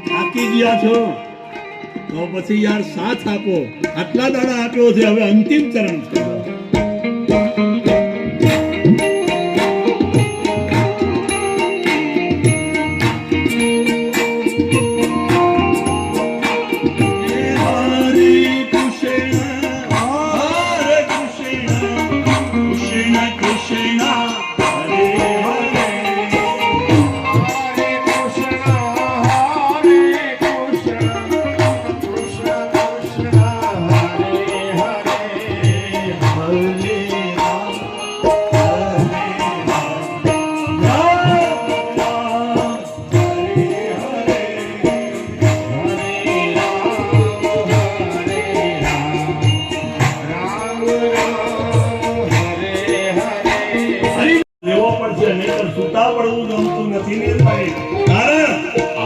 થાકી ગયા છો તો પછી યાર સાથ આપો. આટલા દાડા આપ્યો છે, હવે અંતિમ ચરણ છે.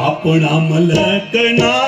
આપણા મલકના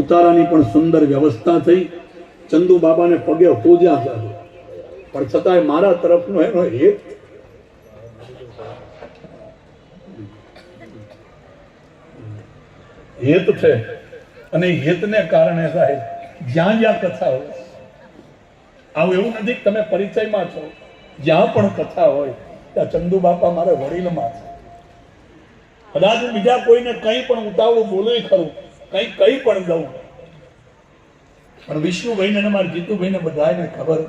ઉતારાની પણ સુંદર વ્યવસ્થા થઈ. ચંદુ બાબાને પગે પૂજા ચાલુ, પણ છતાંય મારા તરફનો એનો હેત છે. અને હેતને કારણે સાહેબ જ્યાં જ્યાં કથા હોય, આવું એવું નથી કે તમે પરિચયમાં છો, જ્યાં પણ કથા હોય ત્યાં ચંદુ બાપા મારા વડીલમાં છે. કદાચ બીજા કોઈને કંઈ પણ ઉતાવળું બોલું ખરું, કઈ પણ દઉં, પણ વિષ્ણુભાઈ ને મારા જીતુભાઈ ને બધાને ખબર,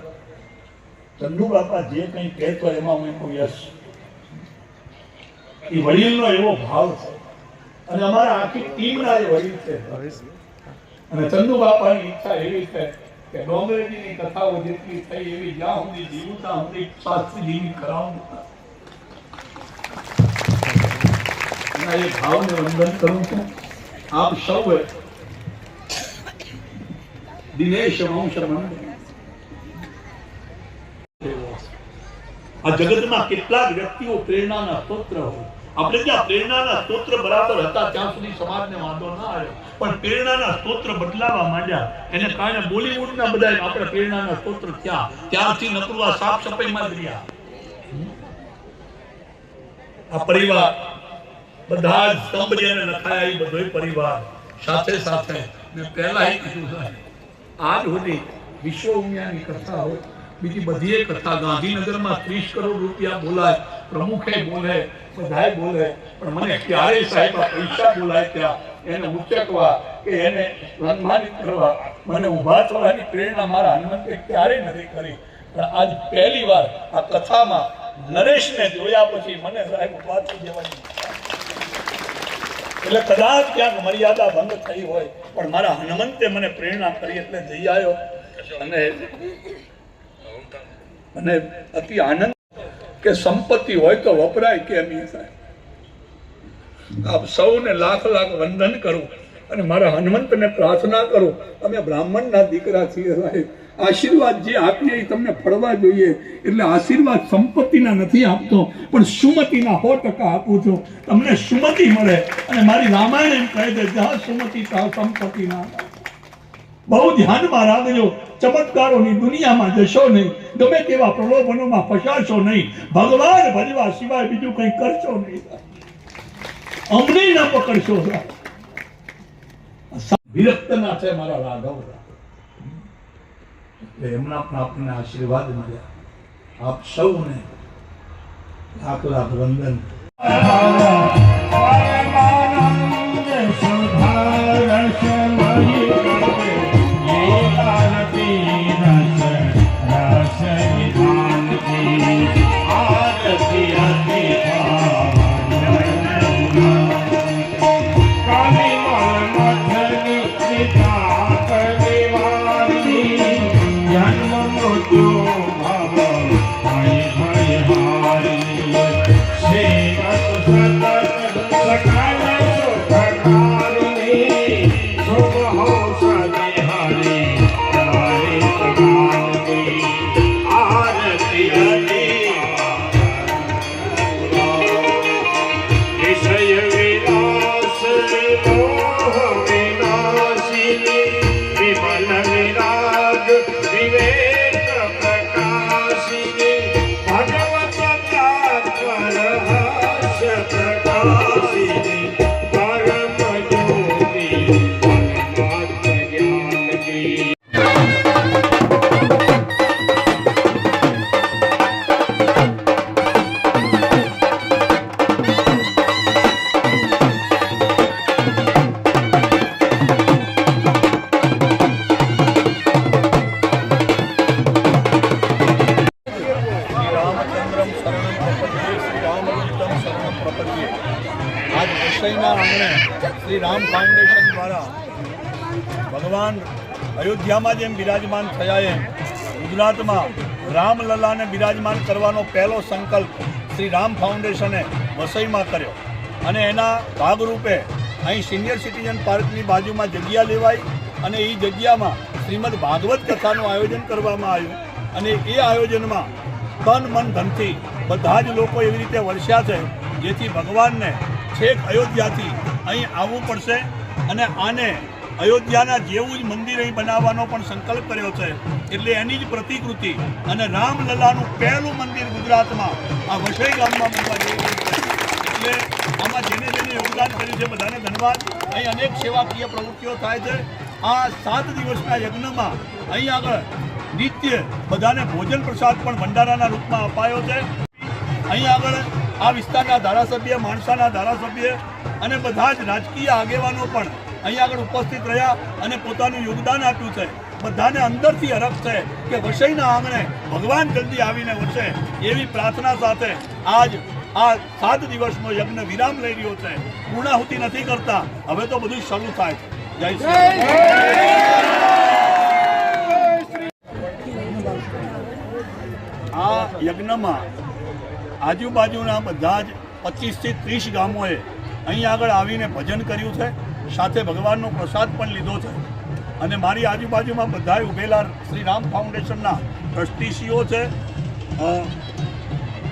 ચંદુ બાપા જે કંઈ કહેતો એમાં હું એનું યશ, એ વડીલનો એવો ભાવ છે. અને અમારા આખી ટીમના એ વડીલ છે. અને ચંદુ બાપાની ઈચ્છા એવી છે કે ડોંગરેજીની કથાઓ જેટલી થઈ એવી જ્યાં સુધી જીવતા સુધી શાસ્ત્રીજીની કરાવું. એ ભાવને વંદન કરું છું. આપ સૌએ દિનેશ વંશ આ જગતમાં કેટલાક વ્યક્તિઓ પ્રેરણાના સ્તોત્ર હોય. આપણે ત્યાં પ્રેરણાના સ્તોત્ર બરાબર હતા ત્યાં સુધી સમાજને વાંધો ના આવ્યો, પણ પ્રેરણાના સ્તોત્ર બદલાવા માંડ્યા. એને કારણે બોલિવૂડના બધા આપણે પ્રેરણાના સ્તોત્ર થયા, ત્યારથી નકરવા સાફ સફાઈમાં જ રહ્યા. આ પરિવાર બધા જ સ્તંભ જેને લખાયા એ બધો પરિવાર સાથે સાથે મેં પહેલા કીધું આજ સુધી વિશ્વ ઉમિયાની કથા હોય બીજી બધી કથા ગાંધીનગરમાં 30 કરોડ રૂપિયા બોલાય, પ્રમુખે બોલે, બધાએ બોલે, પણ મને ક્યારેય સાહેબ પૈસા બોલાય ત્યાં એને ઉચકવા કે એને સન્માનિત કરવા, મને ઊભા થવાની પ્રેરણા મારા હનુમંતે ક્યારેય નથી કરી. પણ આજ પહેલી વાર આ કથામાં નરેશને જોયા પછી મને સાહેબ ઊભા થઈ જવાની, એટલે કદાચ ક્યાંક મર્યાદા ભંગ થઈ હોય પણ મારા હનુમંતે મને પ્રેરણા કરી એટલે જઈ આવ્યો. અને અતિ આનંદ કે સંપત્તિ હોય તો વપરાય કેમ એ સાહેબ. આપ સૌને લાખ લાખ વંદન કરું અને મારા હનુમંતને પ્રાર્થના કરું, અમે બ્રાહ્મણના દીકરા છીએ સાહેબ, આશીર્વાદ જે આપીએ એ તમને ફળવા જોઈએ. એટલે આશીર્વાદ સંપત્તિના નથી આપતો પણ સુમતિના 100% આપું છું. તમને સુમતિ મળે અને મારી રામાયણ એમ કહે છે જ્યાં સુમતિ ત્યાં સંપત્તિ ના. બહુ ધ્યાનમાં રાખજો, ચમત્કારોની દુનિયામાં જશો નહીં, ગમે તેવા પ્રલોભનોમાં ફસાશો નહીં, ભગવાન ભજવા સિવાય બીજું કંઈ કરશો નહીં, અમને ના પકડશો. વિરક્તના છે મારા રાઘવ, એમના પણ આપણને આશીર્વાદ મળ્યા. આપ સૌને લાખ લાખ વંદન. આજ વસઈના આંગણે શ્રી રામ ફાઉન્ડેશન દ્વારા ભગવાન અયોધ્યામાં જેમ બિરાજમાન થયા એમ ગુજરાતમાં રામલલાને બિરાજમાન કરવાનો પહેલો સંકલ્પ શ્રી રામ ફાઉન્ડેશને વસઈમાં કર્યો. અને એના ભાગરૂપે અહીં સિનિયર સિટીઝન પાર્કની બાજુમાં જગ્યા લેવાઈ અને એ જગ્યામાં શ્રીમદ ભાગવત કથાનું આયોજન કરવામાં આવ્યું. અને એ આયોજનમાં તન મન ધનથી બધા જ લોકો એવી રીતે વરસ્યા છે જેથી ભગવાનને છેક અયોધ્યાથી અહીં આવવું પડશે અને આને અયોધ્યાના જેવું જ મંદિર અહીં બનાવવાનો પણ સંકલ્પ કર્યો છે. એટલે એની જ પ્રતિકૃતિ અને રામલલાનું પહેલું મંદિર ગુજરાતમાં આ વસઈ ગામમાં બનવા જઈ રહ્યું છે. એટલે આમાં જેને જેને યોગદાન કર્યું છે બધાને ધન્યવાદ. અહીં અનેક સેવાકીય પ્રવૃત્તિઓ થાય છે. આ 7 દિવસના યજ્ઞમાં અહીં આગળ નિત્ય બધાને ભોજન પ્રસાદ પણ ભંડારાના રૂપમાં અપાયો છે. અહીં આગળ આ વિસ્તારના ધારાસભ્ય, માણસાના ધારાસભ્ય અને બધા જ રાજકીય આગેવાનો પણ અહીં આગળ ઉપસ્થિત રહ્યા અને પોતાનું યોગદાન આપ્યું છે. બધાને અંદરથી હરખ છે કે વસઈના આંગણે ભગવાન જલ્દી આવીને વસે એવી પ્રાર્થના સાથે આજ આ 7 દિવસનો યજ્ઞ વિરામ લઈ રહ્યો છે. પૂર્ણાહુતિ નથી કરતા, હવે તો બધું શરૂ થાય છે. જય શ્રી આ યજ્ઞમાં આજુબાજુના બધા જ 25 થી 30 ગામોએ અહીં આગળ આવીને ભજન કર્યું છે, સાથે ભગવાનનો પ્રસાદ પણ લીધો છે. અને મારી આજુબાજુમાં બધાએ ઉભેલા શ્રી રામ ફાઉન્ડેશનના ટ્રસ્ટીસીઓ છે.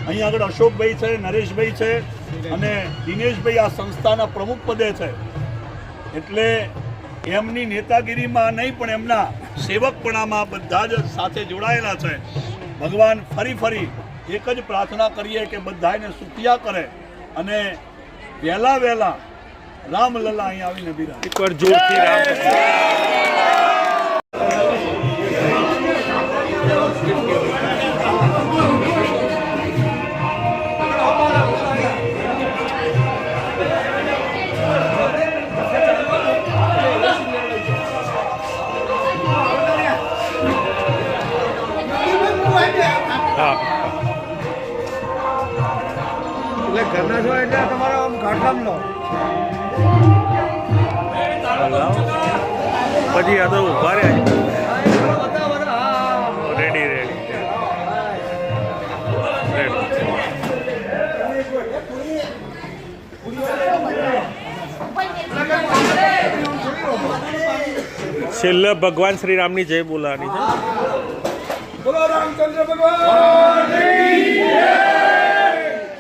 અહીં આગળ અશોકભાઈ છે, નરેશભાઈ છે અને દિનેશભાઈ આ સંસ્થાના પ્રમુખ પદે છે. એટલે એમની નેતાગીરીમાં નહીં પણ એમના સેવકપણામાં બધા જ સાથે જોડાયેલા છે. ભગવાન ફરી એક જ પ્રાર્થના કરીએ કે બધાને સુખિયા કરે અને વહેલા રામલલા અહીં આવીને બિરાજે. એકવાર જોરથી રામ ઘરના છો એટલે તમારો આમ ઘાટલામ લો પછી આ તો ઉભા રહ્યા રેડી રેડી છેલ્લે ભગવાન શ્રી રામની જય બોલાવાની છે. બોલો રામચંદ્ર ભગવાન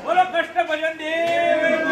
બોલો કૃષ્ણ ભજન દેવ